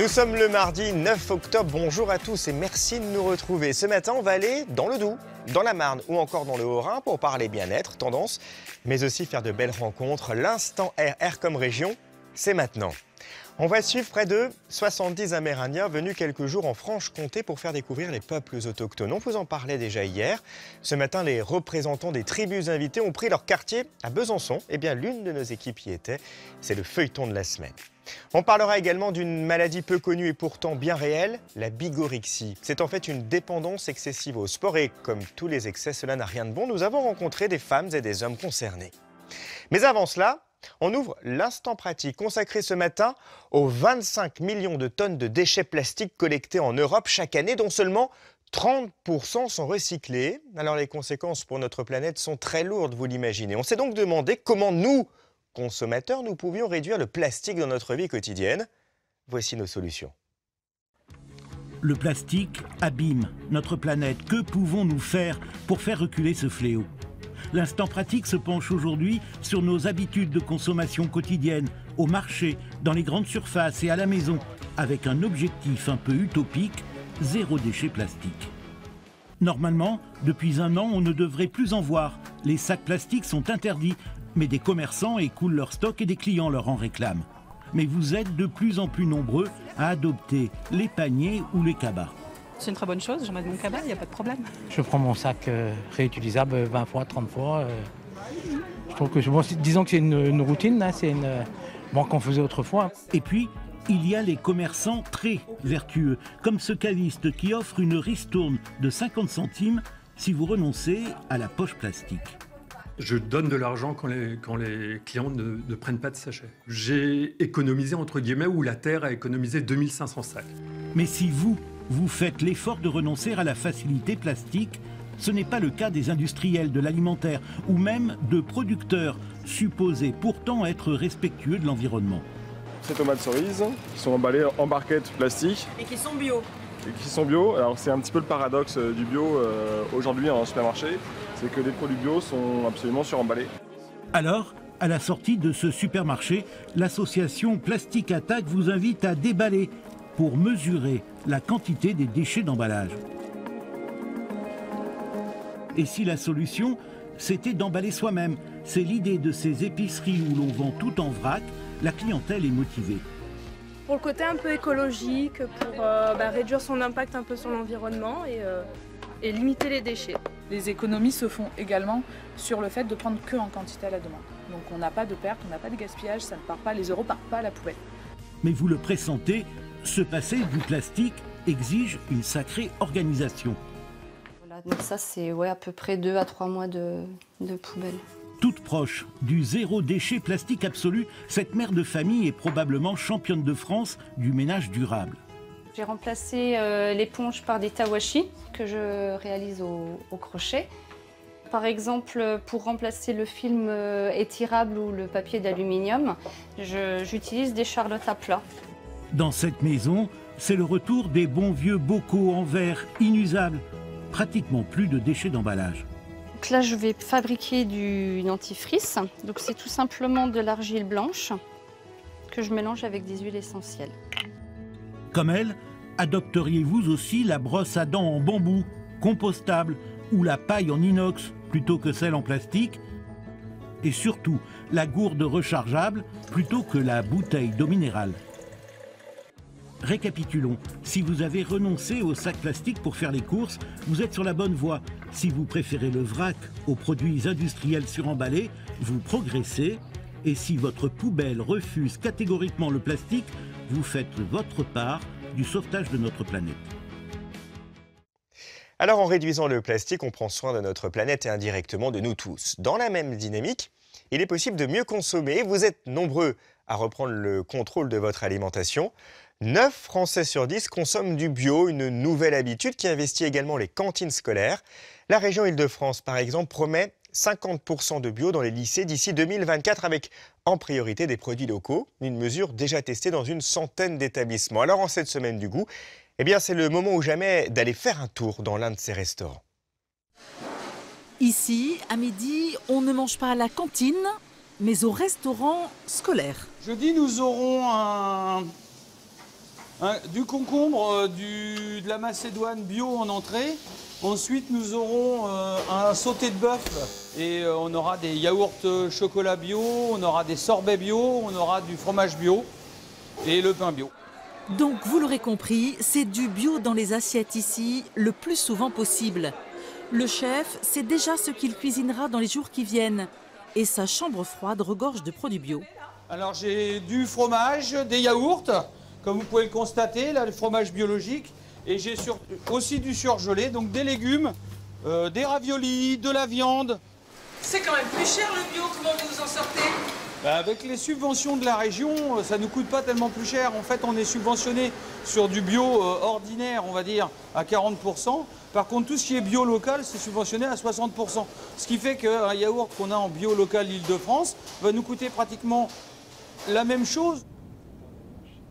Nous sommes le mardi 9 octobre, bonjour à tous et merci de nous retrouver. Ce matin, on va aller dans le Doubs, dans la Marne ou encore dans le Haut-Rhin pour parler bien-être, tendance, mais aussi faire de belles rencontres. L'instant R comme région, c'est maintenant. On va suivre près de 70 Amérindiens venus quelques jours en Franche-Comté pour faire découvrir les peuples autochtones. On vous en parlait déjà hier. Ce matin, les représentants des tribus invitées ont pris leur quartier à Besançon. Eh bien, l'une de nos équipes y était. C'est le feuilleton de la semaine. On parlera également d'une maladie peu connue et pourtant bien réelle, la bigorexie. C'est en fait une dépendance excessive au sport et comme tous les excès, cela n'a rien de bon. Nous avons rencontré des femmes et des hommes concernés. Mais avant cela, on ouvre l'instant pratique consacré ce matin aux 25 millions de tonnes de déchets plastiques collectés en Europe chaque année, dont seulement 30% sont recyclés. Alors les conséquences pour notre planète sont très lourdes, vous l'imaginez. On s'est donc demandé comment nous, consommateurs, nous pouvions réduire le plastique dans notre vie quotidienne. Voici nos solutions. Le plastique abîme notre planète. Que pouvons-nous faire pour faire reculer ce fléau ? L'instant pratique se penche aujourd'hui sur nos habitudes de consommation quotidienne, au marché, dans les grandes surfaces et à la maison, avec un objectif un peu utopique, zéro déchet plastique. Normalement, depuis un an, on ne devrait plus en voir. Les sacs plastiques sont interdits, mais des commerçants écoulent leur stock et des clients leur en réclament. Mais vous êtes de plus en plus nombreux à adopter les paniers ou les cabas. C'est une très bonne chose, j'en mets de mon cabas, il n'y a pas de problème. Je prends mon sac réutilisable 20 fois, 30 fois. Je trouve que, disons que c'est une routine, là, c'est bon, qu'on faisait autrefois. Et puis, il y a les commerçants très vertueux, comme ce caviste qui offre une ristourne de 50 centimes si vous renoncez à la poche plastique. Je donne de l'argent quand les clients ne prennent pas de sachet. J'ai économisé, entre guillemets, ou la Terre a économisé 2500 sacs. Mais si vous faites l'effort de renoncer à la facilité plastique, ce n'est pas le cas des industriels de l'alimentaire ou même de producteurs supposés pourtant être respectueux de l'environnement. Ces tomates cerises qui sont emballées en barquettes plastique. Et qui sont bio. Alors c'est un petit peu le paradoxe du bio aujourd'hui en supermarché, c'est que les produits bio sont absolument suremballés. Alors, à la sortie de ce supermarché, l'association Plastic Attack vous invite à déballer pour mesurer la quantité des déchets d'emballage. Et si la solution, c'était d'emballer soi-même? C'est l'idée de ces épiceries où l'on vend tout en vrac, la clientèle est motivée. Pour le côté un peu écologique, pour réduire son impact un peu sur l'environnement et limiter les déchets. Les économies se font également sur le fait de prendre que en quantité à la demande. Donc on n'a pas de perte, on n'a pas de gaspillage, ça ne part pas, les euros ne partent pas à la poubelle. Mais vous le pressentez, se passer du plastique exige une sacrée organisation. Voilà, donc ça c'est à peu près 2 à 3 mois de poubelle. Toute proche du zéro déchet plastique absolu, cette mère de famille est probablement championne de France du ménage durable. J'ai remplacé l'éponge par des tawashi que je réalise au crochet. Par exemple, pour remplacer le film étirable ou le papier d'aluminium, j'utilise des charlottes à plat. Dans cette maison, c'est le retour des bons vieux bocaux en verre inusables. Pratiquement plus de déchets d'emballage. Donc là, je vais fabriquer du dentifrice. Donc c'est tout simplement de l'argile blanche que je mélange avec des huiles essentielles. Comme elle, adopteriez-vous aussi la brosse à dents en bambou, compostable, ou la paille en inox plutôt que celle en plastique? Et surtout, la gourde rechargeable plutôt que la bouteille d'eau minérale. Récapitulons, si vous avez renoncé au sac plastique pour faire les courses, vous êtes sur la bonne voie. Si vous préférez le vrac aux produits industriels suremballés, vous progressez. Et si votre poubelle refuse catégoriquement le plastique, vous faites votre part du sauvetage de notre planète. Alors en réduisant le plastique, on prend soin de notre planète et indirectement de nous tous. Dans la même dynamique, il est possible de mieux consommer. Vous êtes nombreux à reprendre le contrôle de votre alimentation. 9 Français sur 10 consomment du bio, une nouvelle habitude qui investit également les cantines scolaires. La région Île-de-France, par exemple, promet 50% de bio dans les lycées d'ici 2024 avec en priorité des produits locaux, une mesure déjà testée dans une centaine d'établissements. Alors en cette semaine du goût, eh bien c'est le moment ou jamais d'aller faire un tour dans l'un de ces restaurants. Ici, à midi, on ne mange pas à la cantine, mais au restaurant scolaire. Jeudi, nous aurons un Du concombre, de la macédoine bio en entrée. Ensuite, nous aurons un sauté de bœuf et on aura des yaourts chocolat bio, on aura des sorbets bio, on aura du fromage bio et le pain bio. Donc, vous l'aurez compris, c'est du bio dans les assiettes ici, le plus souvent possible. Le chef sait déjà ce qu'il cuisinera dans les jours qui viennent. Et sa chambre froide regorge de produits bio. Alors, j'ai du fromage, des yaourts, comme vous pouvez le constater, là, le fromage biologique. Et j'ai aussi du surgelé, donc des légumes, des raviolis, de la viande. C'est quand même plus cher le bio, comment vous en sortez? Avec les subventions de la région, ça ne nous coûte pas tellement plus cher. En fait, on est subventionné sur du bio ordinaire, on va dire, à 40%. Par contre, tout ce qui est bio local, c'est subventionné à 60%. Ce qui fait qu'un yaourt qu'on a en bio local Île-de-France va nous coûter pratiquement la même chose.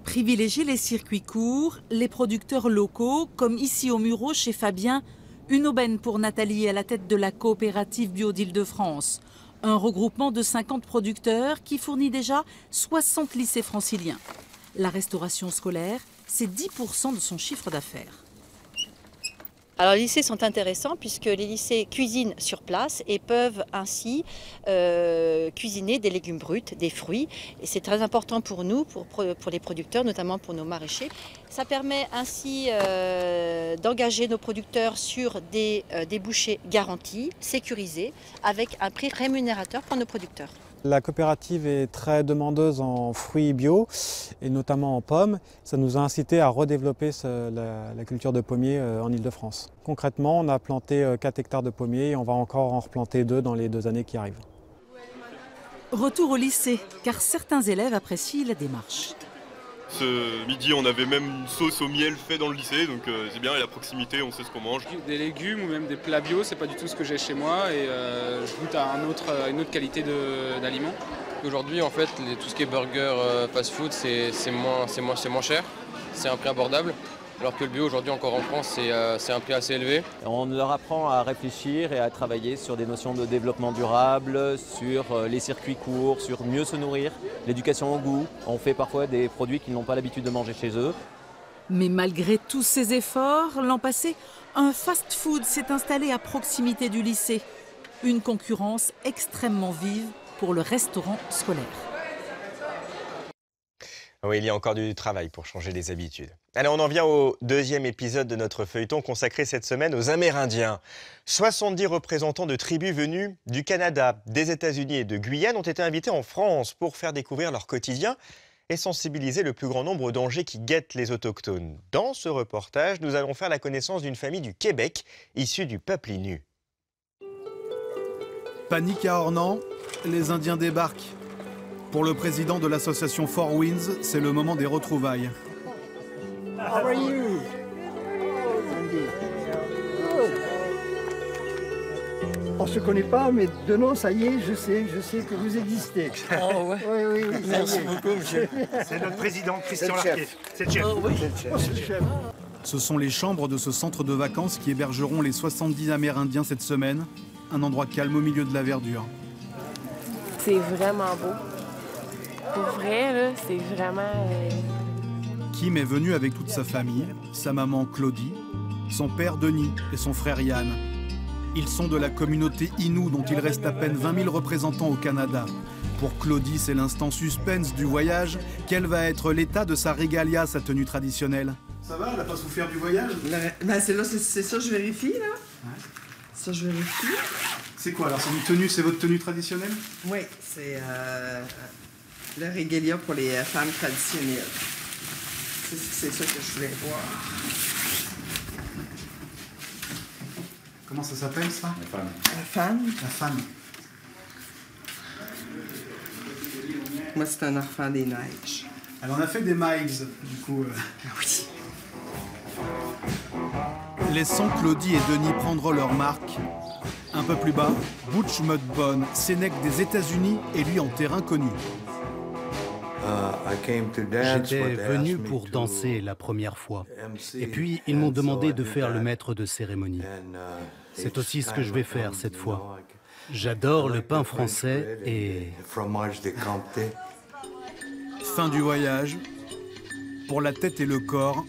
Privilégier les circuits courts, les producteurs locaux, comme ici au Mureau chez Fabien, une aubaine pour Nathalie à la tête de la coopérative bio d'Île-de-France. Un regroupement de 50 producteurs qui fournit déjà 60 lycées franciliens. La restauration scolaire, c'est 10% de son chiffre d'affaires. Alors les lycées sont intéressants puisque les lycées cuisinent sur place et peuvent ainsi cuisiner des légumes bruts, des fruits. Et c'est très important pour nous, pour les producteurs, notamment pour nos maraîchers. Ça permet ainsi d'engager nos producteurs sur des débouchés garantis, sécurisés, avec un prix rémunérateur pour nos producteurs. La coopérative est très demandeuse en fruits bio et notamment en pommes. Ça nous a incité à redévelopper la culture de pommiers en Île-de-France. Concrètement, on a planté 4 hectares de pommiers et on va encore en replanter 2 dans les 2 années qui arrivent. Retour au lycée, car certains élèves apprécient la démarche. Ce midi, on avait même une sauce au miel fait dans le lycée, donc c'est bien, et la proximité, on sait ce qu'on mange. Des légumes ou même des plats bio, c'est pas du tout ce que j'ai chez moi et je goûte à une autre qualité d'aliments. Aujourd'hui, en fait, tout ce qui est burger, fast-food, c'est moins cher, c'est un prix abordable. Alors que le bio, aujourd'hui, encore en France, c'est un prix assez élevé. On leur apprend à réfléchir et à travailler sur des notions de développement durable, sur les circuits courts, sur mieux se nourrir, l'éducation au goût. On fait parfois des produits qu'ils n'ont pas l'habitude de manger chez eux. Mais malgré tous ces efforts, l'an passé, un fast-food s'est installé à proximité du lycée. Une concurrence extrêmement vive pour le restaurant scolaire. Oui, il y a encore du travail pour changer les habitudes. Allez, on en vient au 2e épisode de notre feuilleton consacré cette semaine aux Amérindiens. 70 représentants de tribus venues du Canada, des États-Unis et de Guyane ont été invités en France pour faire découvrir leur quotidien et sensibiliser le plus grand nombre aux dangers qui guettent les autochtones. Dans ce reportage, nous allons faire la connaissance d'une famille du Québec issue du peuple Innu. Panique à Ornans, les Indiens débarquent. Pour le président de l'association Four Winds, c'est le moment des retrouvailles. How are you? On se connaît pas, mais de nom, ça y est, je sais que vous existez. Oh ouais. Oui, merci beaucoup, monsieur. C'est notre président, Christian Larquet. C'est le chef. Oh, oui. C'est le chef. Ce sont les chambres de ce centre de vacances qui hébergeront les 70 Amérindiens cette semaine. Un endroit calme au milieu de la verdure. C'est vraiment beau. Pour vrai, là, c'est vraiment... Kim est venu avec toute sa famille, sa maman Claudie, son père Denis et son frère Yann. Ils sont de la communauté Innu dont il reste à peine 20 000 représentants au Canada. Pour Claudie, c'est l'instant suspense du voyage. Quel va être l'état de sa régalia, sa tenue traditionnelle? Ça va, elle n'a pas souffert du voyage? Ben c'est ça, je vérifie, là. Ouais. Ça, je vérifie. C'est quoi alors? C'est une tenue, c'est votre tenue traditionnelle? Oui, c'est le régalia pour les femmes traditionnelles. C'est ça que je voulais voir. Comment ça s'appelle ça? La femme. La femme? La femme. Moi, c'est un enfant des neiges. Elle en a fait des miles, du coup. Oui. Laissons Claudie et Denis prendre leur marque. Un peu plus bas, Butch Mudbone, Sénèque des États-Unis et lui en terrain connu. J'étais venu pour danser la première fois. Et puis, ils m'ont demandé de faire le maître de cérémonie. C'est aussi ce que je vais faire cette fois. J'adore le pain français et... Fin du voyage. Pour la tête et le corps,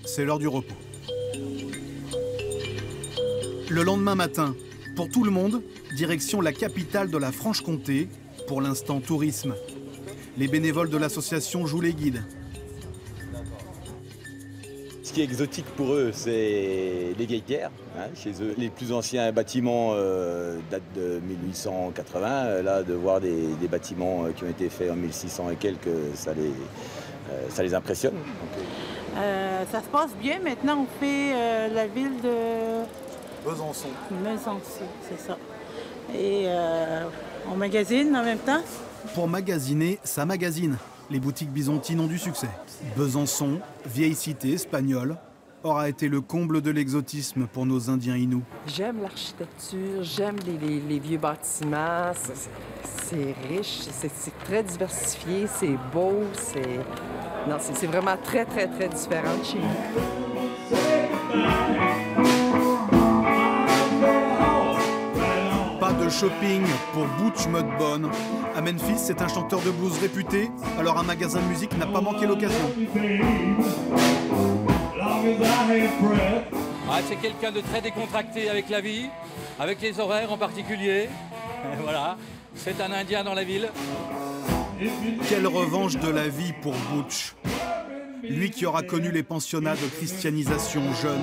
c'est l'heure du repos. Le lendemain matin, pour tout le monde, direction la capitale de la Franche-Comté, pour l'instant tourisme. Les bénévoles de l'association jouent les guides. Ce qui est exotique pour eux, c'est les vieilles pierres. Chez eux, les plus anciens bâtiments datent de 1880. Là, de voir des bâtiments qui ont été faits en 1600 et quelques, ça les impressionne. Ça se passe bien. Maintenant, on fait la ville de Besançon. Besançon, c'est ça. Et on magasine en même temps. Pour magasiner, ça magasine. Les boutiques byzantines ont du succès. Besançon, vieille cité espagnole, aura été le comble de l'exotisme pour nos Indiens Inuits. J'aime l'architecture, j'aime les vieux bâtiments, c'est riche, c'est très diversifié, c'est beau, c'est vraiment très, très, très différent de chez nous. Pas de shopping pour Butch Mudbone. À Memphis, c'est un chanteur de blues réputé, alors un magasin de musique n'a pas manqué l'occasion. C'est quelqu'un de très décontracté avec la vie, avec les horaires en particulier. Voilà, c'est un Indien dans la ville. Quelle revanche de la vie pour Butch. Lui qui aura connu les pensionnats de christianisation jeune,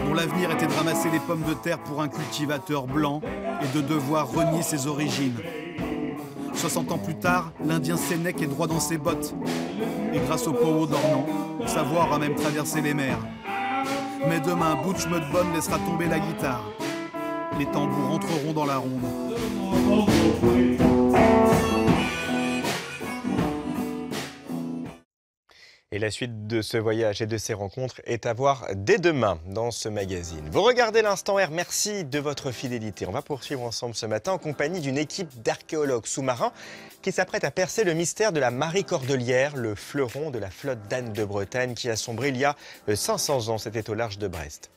dont l'avenir était de ramasser les pommes de terre pour un cultivateur blanc et de devoir renier ses origines. 60 ans plus tard, l'Indien Sénèque est droit dans ses bottes. Et grâce au powo d'Ornans, sa voix aura même traversé les mers. Mais demain, Butch Mudbone laissera tomber la guitare. Les tambours entreront dans la ronde. Et la suite de ce voyage et de ces rencontres est à voir dès demain dans ce magazine. Vous regardez l'Instant R, merci de votre fidélité. On va poursuivre ensemble ce matin en compagnie d'une équipe d'archéologues sous-marins qui s'apprête à percer le mystère de la Marie Cordelière, le fleuron de la flotte d'Anne de Bretagne qui a sombré il y a 500 ans, c'était au large de Brest.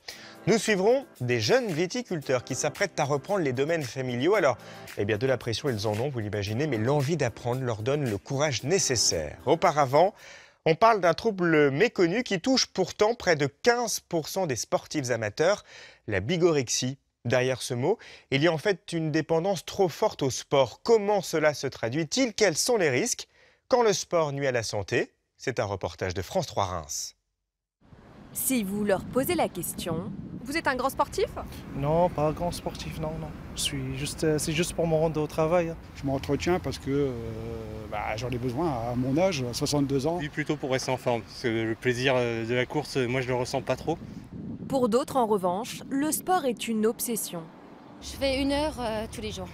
Nous suivrons des jeunes viticulteurs qui s'apprêtent à reprendre les domaines familiaux. Alors, de la pression, ils en ont, vous l'imaginez, mais l'envie d'apprendre leur donne le courage nécessaire. Auparavant, on parle d'un trouble méconnu qui touche pourtant près de 15% des sportifs amateurs, la bigorexie. Derrière ce mot, il y a en fait une dépendance trop forte au sport. Comment cela se traduit-il? Quels sont les risques quand le sport nuit à la santé? C'est un reportage de France 3 Reims. Si vous leur posez la question... Vous êtes un grand sportif? Non, pas un grand sportif, non. C'est juste pour me rendre au travail. Je m'entretiens parce que j'en ai besoin à mon âge, à 62 ans. Oui, plutôt pour rester en forme, parce que le plaisir de la course, moi je le ressens pas trop. Pour d'autres, en revanche, le sport est une obsession. Je fais 1 heure tous les jours.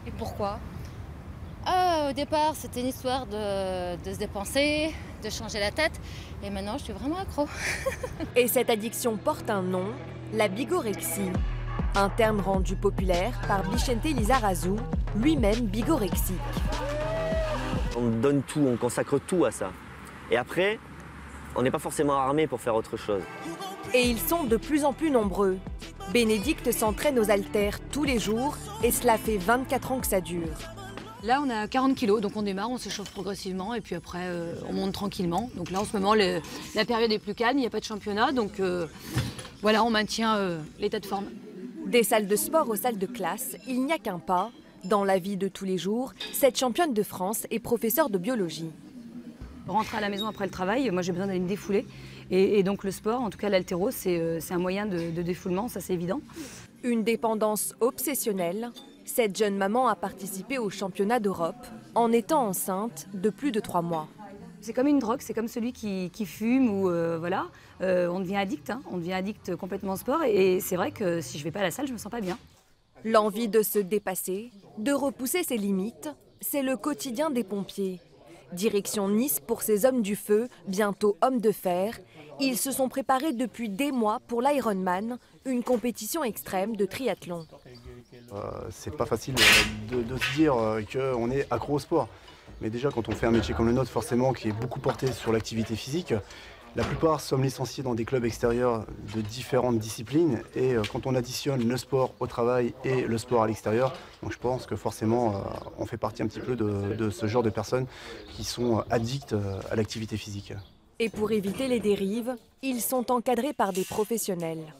Et pourquoi? Au départ, c'était une histoire de se dépenser, de changer la tête. Et maintenant, je suis vraiment accro. Et cette addiction porte un nom, la bigorexie. Un terme rendu populaire par Vicente Lizarazu, lui-même bigorexique. On donne tout, on consacre tout à ça. Et après, on n'est pas forcément armé pour faire autre chose. Et ils sont de plus en plus nombreux. Bénédicte s'entraîne aux haltères tous les jours et cela fait 24 ans que ça dure. Là, on a 40 kilos, donc on démarre, on s'échauffe progressivement et puis après, on monte tranquillement. Donc là, en ce moment, la période est plus calme, il n'y a pas de championnat, donc voilà, on maintient l'état de forme. Des salles de sport aux salles de classe, il n'y a qu'un pas. Dans la vie de tous les jours, cette championne de France est professeure de biologie. Rentrer à la maison après le travail, moi j'ai besoin d'aller me défouler. Et donc le sport, en tout cas l'haltéro, c'est un moyen de défoulement, ça c'est évident. Une dépendance obsessionnelle. Cette jeune maman a participé au championnat d'Europe en étant enceinte de plus de 3 mois. C'est comme une drogue, c'est comme celui qui fume ou voilà, on devient addict, on devient addict complètement au sport et c'est vrai que si je vais pas à la salle, je me sens pas bien. L'envie de se dépasser, de repousser ses limites, c'est le quotidien des pompiers. Direction Nice pour ces hommes du feu, bientôt hommes de fer. Ils se sont préparés depuis des mois pour l'Ironman, une compétition extrême de triathlon. C'est pas facile de se dire qu'on est accro au sport. Mais déjà, quand on fait un métier comme le nôtre, forcément, qui est beaucoup porté sur l'activité physique, la plupart sommes licenciés dans des clubs extérieurs de différentes disciplines. Et quand on additionne le sport au travail et le sport à l'extérieur, donc je pense que forcément, on fait partie un petit peu de ce genre de personnes qui sont addictes à l'activité physique. Et pour éviter les dérives, ils sont encadrés par des professionnels.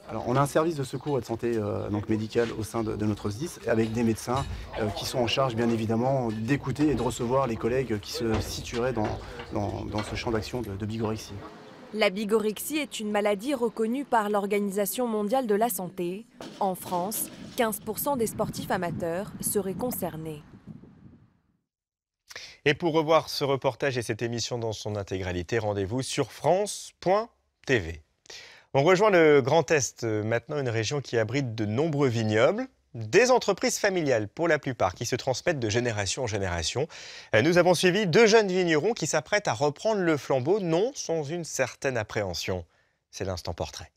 Alors, on a un service de secours et de santé donc médical au sein de notre SDIS avec des médecins qui sont en charge bien évidemment d'écouter et de recevoir les collègues qui se situeraient dans ce champ d'action de bigorexie. La bigorexie est une maladie reconnue par l'Organisation mondiale de la santé. En France, 15% des sportifs amateurs seraient concernés. Et pour revoir ce reportage et cette émission dans son intégralité, rendez-vous sur France.tv. On rejoint le Grand Est, maintenant une région qui abrite de nombreux vignobles, des entreprises familiales pour la plupart, qui se transmettent de génération en génération. Nous avons suivi 2 jeunes vignerons qui s'apprêtent à reprendre le flambeau, non sans une certaine appréhension. C'est l'instant portrait.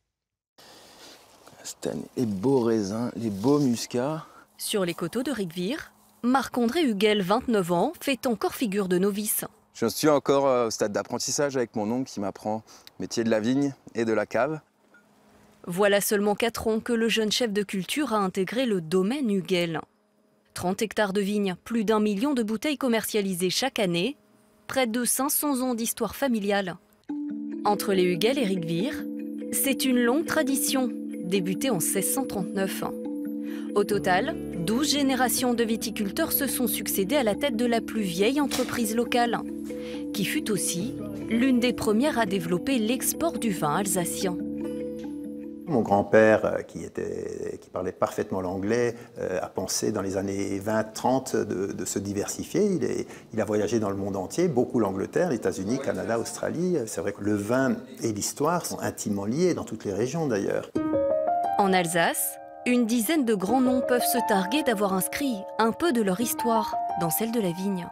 Cette année, les beaux raisins, les beaux muscats. Sur les coteaux de Rigvire, Marc-André Huguel, 29 ans, fait encore figure de novice. Je suis encore au stade d'apprentissage avec mon oncle qui m'apprend le métier de la vigne et de la cave. Voilà seulement 4 ans que le jeune chef de culture a intégré le domaine Huguel. 30 hectares de vignes, plus d'1 million de bouteilles commercialisées chaque année, près de 500 ans d'histoire familiale. Entre les Huguel et Rigvire, c'est une longue tradition, débutée en 1639. Au total, 12 générations de viticulteurs se sont succédées à la tête de la plus vieille entreprise locale, qui fut aussi l'une des premières à développer l'export du vin alsacien. Mon grand-père, qui parlait parfaitement l'anglais, a pensé dans les années 20-30 de se diversifier. Il a voyagé dans le monde entier, beaucoup l'Angleterre, les États-Unis, Canada, Australie. C'est vrai que le vin et l'histoire sont intimement liés, dans toutes les régions d'ailleurs. En Alsace, une dizaine de grands noms peuvent se targuer d'avoir inscrit un peu de leur histoire dans celle de la vigne.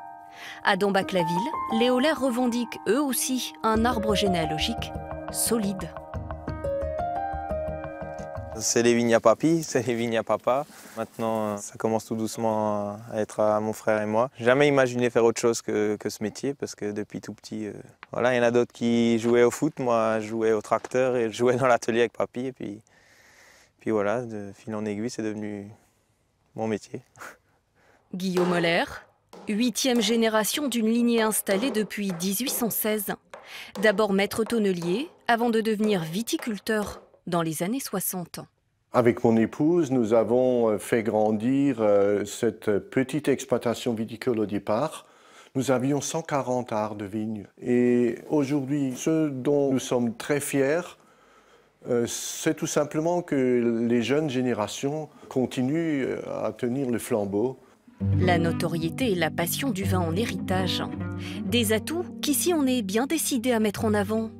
À Dambach-la-Ville, les Ollers revendiquent eux aussi un arbre généalogique solide. C'est les vignes à papy, c'est les vignes à papa. Maintenant, ça commence tout doucement à être à mon frère et moi. Jamais imaginé faire autre chose que ce métier parce que depuis tout petit, voilà, il y en a d'autres qui jouaient au foot, moi je jouais au tracteur et je jouais dans l'atelier avec papy. Et puis voilà, de fil en aiguille, c'est devenu mon métier. Guillaume Oller, 8e génération d'une lignée installée depuis 1816. D'abord maître tonnelier, avant de devenir viticulteur dans les années 60. Avec mon épouse, nous avons fait grandir cette petite exploitation viticole au départ. Nous avions 140 arts de vigne. Et aujourd'hui, ce dont nous sommes très fiers, c'est tout simplement que les jeunes générations continuent à tenir le flambeau. La notoriété et la passion du vin en héritage. Des atouts qu'ici on est bien décidé à mettre en avant.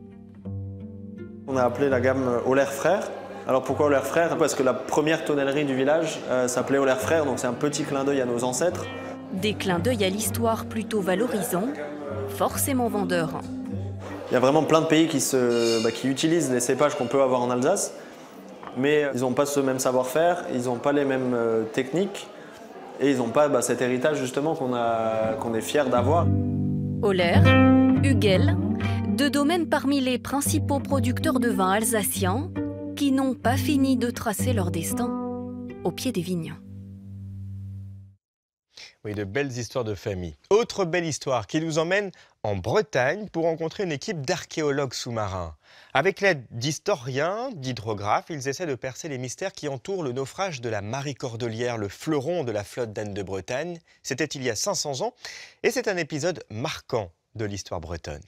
On a appelé la gamme Oller Frères. Alors pourquoi Oller Frères? Parce que la première tonnellerie du village s'appelait Oller Frères, donc c'est un petit clin d'œil à nos ancêtres. Des clins d'œil à l'histoire plutôt valorisants, forcément vendeurs. Il y a vraiment plein de pays qui utilisent les cépages qu'on peut avoir en Alsace, mais ils n'ont pas ce même savoir-faire, ils n'ont pas les mêmes techniques, et ils n'ont pas cet héritage justement qu'on est fiers d'avoir. Oller, Huguel, 2 domaines parmi les principaux producteurs de vin alsaciens qui n'ont pas fini de tracer leur destin au pied des vignes. Oui, de belles histoires de famille. Autre belle histoire qui nous emmène en Bretagne pour rencontrer une équipe d'archéologues sous-marins. Avec l'aide d'historiens, d'hydrographes, ils essaient de percer les mystères qui entourent le naufrage de la Marie Cordelière, le fleuron de la flotte d'Anne de Bretagne. C'était il y a 500 ans et c'est un épisode marquant de l'histoire bretonne.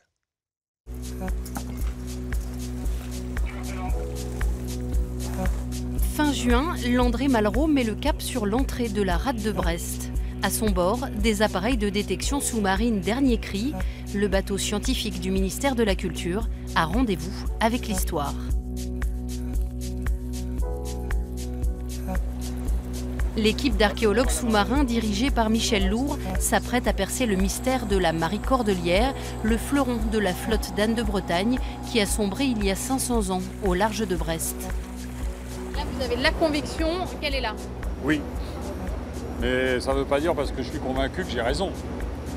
Fin juin, l'André Malraux met le cap sur l'entrée de la rade de Brest. À son bord, des appareils de détection sous-marine dernier cri, le bateau scientifique du ministère de la Culture a rendez-vous avec l'histoire. L'équipe d'archéologues sous-marins dirigée par Michel Lourd s'apprête à percer le mystère de la Marie Cordelière, le fleuron de la flotte d'Anne de Bretagne qui a sombré il y a 500 ans au large de Brest. Là, vous avez la conviction qu'elle est là. Oui, mais ça ne veut pas dire parce que je suis convaincu que j'ai raison.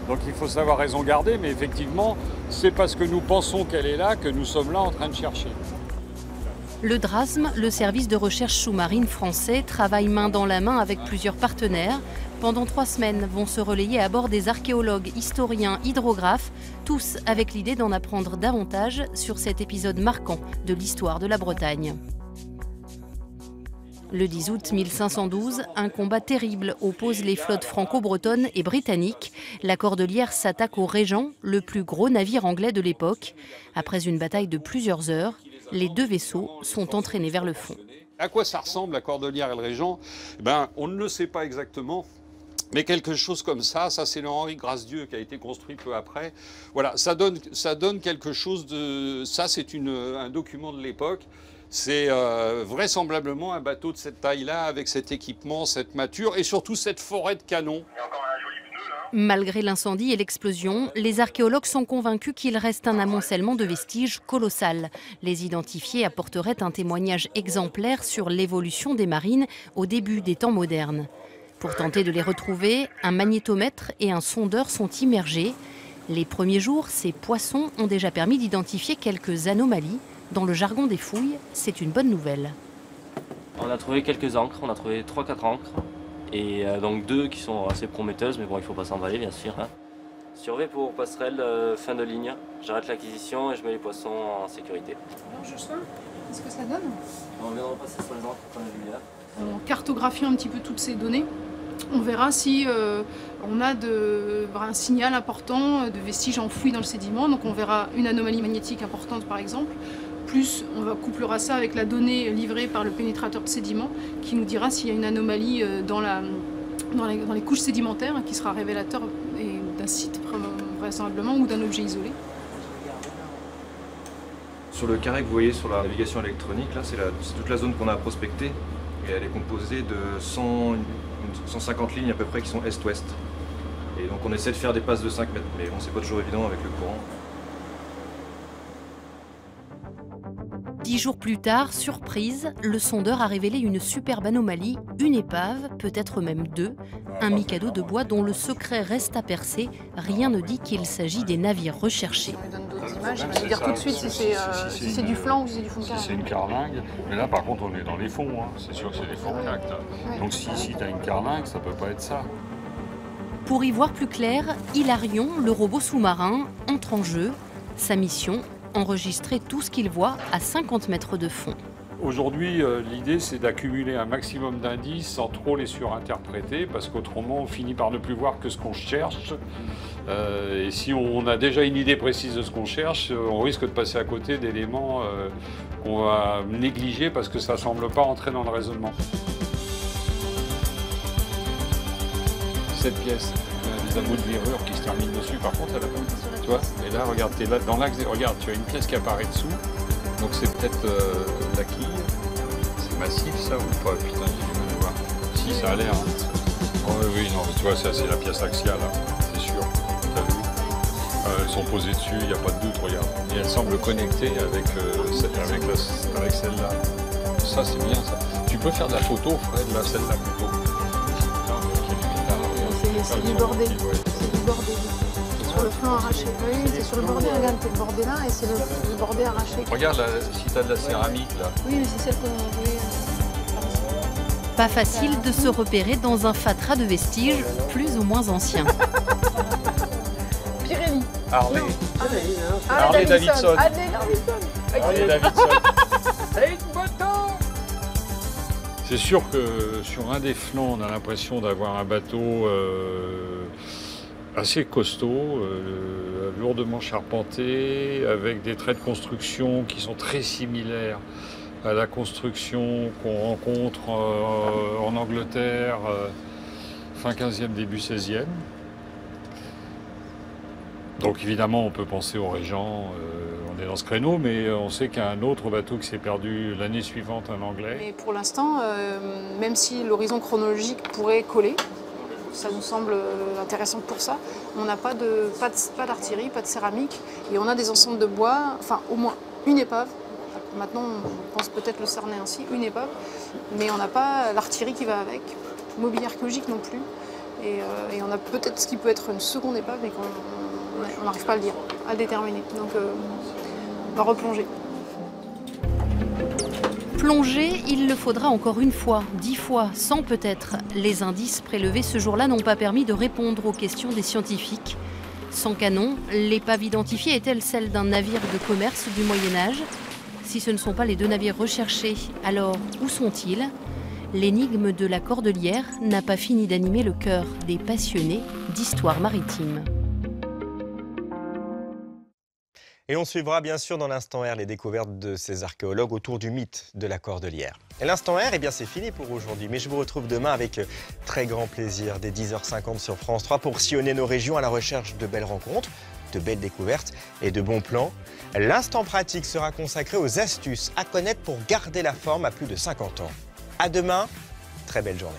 Donc il faut savoir raison garder, mais effectivement, c'est parce que nous pensons qu'elle est là que nous sommes là en train de chercher. Le DRASM, le service de recherche sous-marine français, travaille main dans la main avec plusieurs partenaires. Pendant 3 semaines, vont se relayer à bord des archéologues, historiens, hydrographes, tous avec l'idée d'en apprendre davantage sur cet épisode marquant de l'histoire de la Bretagne. Le 10 août 1512, un combat terrible oppose les flottes franco-bretonnes et britanniques. La Cordelière s'attaque au Régent, le plus gros navire anglais de l'époque. Après une bataille de plusieurs heures, les deux vaisseaux sont entraînés vers le fond. À quoi ça ressemble la Cordelière et le Régent? On ne le sait pas exactement. Mais quelque chose comme ça c'est le Henri Grâce-Dieu qui a été construit peu après. Voilà, ça donne quelque chose de... Ça, c'est un document de l'époque. C'est vraisemblablement un bateau de cette taille-là, avec cet équipement, cette mâture et surtout cette forêt de canons. Malgré l'incendie et l'explosion, les archéologues sont convaincus qu'il reste un amoncellement de vestiges colossal. Les identifier apporterait un témoignage exemplaire sur l'évolution des marines au début des temps modernes. Pour tenter de les retrouver, un magnétomètre et un sondeur sont immergés. Les premiers jours, ces poissons ont déjà permis d'identifier quelques anomalies. Dans le jargon des fouilles, c'est une bonne nouvelle. On a trouvé quelques ancres, on a trouvé 3-4 ancres. Et donc 2 qui sont assez prometteuses, mais bon, il ne faut pas s'emballer bien sûr. Survey pour passerelle, fin de ligne. J'arrête l'acquisition et je mets les poissons en sécurité. Alors Jocelyn, qu'est-ce que ça donne? On vient de repasser sur les ancres qu'on a vu là. En cartographiant un petit peu toutes ces données, on verra si on a un signal important de vestiges enfouis dans le sédiment. Donc on verra une anomalie magnétique importante par exemple. Plus on couplera ça avec la donnée livrée par le pénétrateur de sédiments qui nous dira s'il y a une anomalie dans les couches sédimentaires qui sera révélateur d'un site vraisemblablement ou d'un objet isolé. Sur le carré que vous voyez sur la navigation électronique, là c'est toute la zone qu'on a prospectée et elle est composée de 150 lignes à peu près qui sont est-ouest. Et donc on essaie de faire des passes de 5 mètres, mais bon c'est pas toujours évident avec le courant. 10 jours plus tard, surprise, le sondeur a révélé une superbe anomalie, une épave, peut-être même 2, un Mikado de bois dont le secret reste à percer. Rien ne dit qu'il s'agit des navires recherchés. Ça me donne d'autres images, je vais dire tout de suite si c'est du flanc ou si c'est du fond de carlingue. C'est une carlingue, mais là par contre on est dans les fonds, c'est sûr que c'est des fonds intacts. Donc si tu as une carlingue, ça peut pas être ça. Pour y voir plus clair, Hilarion, le robot sous-marin, entre en jeu. Sa mission, enregistrer tout ce qu'il voit à 50 mètres de fond. Aujourd'hui, l'idée, c'est d'accumuler un maximum d'indices sans trop les surinterpréter, parce qu'autrement, on finit par ne plus voir que ce qu'on cherche. Et si on a déjà une idée précise de ce qu'on cherche, on risque de passer à côté d'éléments qu'on va négliger parce que ça ne semble pas entrer dans le raisonnement. Cette pièce, des anneaux de verrure qui se terminent dessus, par contre, elle a pas. Tu vois? Et là, regarde, tu es là dans l'axe. Regarde, tu as une pièce qui apparaît dessous. Donc c'est peut-être la quille. C'est massif ça ou pas? Putain, j'ai du mal à voir. Si, ça a l'air. Oh, oui, non, mais tu vois, ça c'est la pièce axiale, c'est sûr. T'as vu? Elles sont posées dessus, il n'y a pas de doute, regarde. Et elles semblent connectées avec celle-là. Ça c'est bien ça. Tu peux faire de la photo, Fred, là, celle-là plutôt. C'est du bordé. C'est du bordé. Sur le flanc arraché. Oui, c'est sur le bordé. Regarde, c'est le bordé là et c'est le bordé arraché. Regarde là, si tu as de la céramique là. Oui, mais c'est celle qu'on a envoyée. Pas facile de se repérer dans un fatras de vestiges plus ou moins anciens. Pirelli. Harley. Harley Davidson. Harley Davidson. C'est sûr que sur un des flancs, on a l'impression d'avoir un bateau assez costaud, lourdement charpenté, avec des traits de construction qui sont très similaires à la construction qu'on rencontre en Angleterre, fin 15e, début 16e. Donc évidemment, on peut penser au Régent, on est dans ce créneau, mais on sait qu'il y a un autre bateau qui s'est perdu l'année suivante, un Anglais. Mais pour l'instant, même si l'horizon chronologique pourrait coller, ça nous semble intéressant pour ça, on n'a pas d'artillerie, pas de céramique, et on a des ensembles de bois, enfin au moins une épave. Maintenant, on pense peut-être le cerner ainsi, une épave, mais on n'a pas l'artillerie qui va avec, mobilier archéologique non plus, et on a peut-être ce qui peut être une seconde épave, mais on n'arrive pas à le dire, à déterminer. Donc on va replonger. Plonger, il le faudra encore une fois, 10 fois, 100 peut-être. Les indices prélevés ce jour-là n'ont pas permis de répondre aux questions des scientifiques. Sans canon, l'épave identifiée est-elle celle d'un navire de commerce du Moyen-Âge? Si ce ne sont pas les deux navires recherchés, alors où sont-ils? L'énigme de la Cordelière n'a pas fini d'animer le cœur des passionnés d'histoire maritime. Et on suivra bien sûr dans l'Instant R les découvertes de ces archéologues autour du mythe de la Cordelière. Et l'Instant R, eh bien c'est fini pour aujourd'hui, mais je vous retrouve demain avec très grand plaisir dès 10h50 sur France 3 pour sillonner nos régions à la recherche de belles rencontres, de belles découvertes et de bons plans. L'Instant pratique sera consacré aux astuces à connaître pour garder la forme à plus de 50 ans. À demain, très belle journée.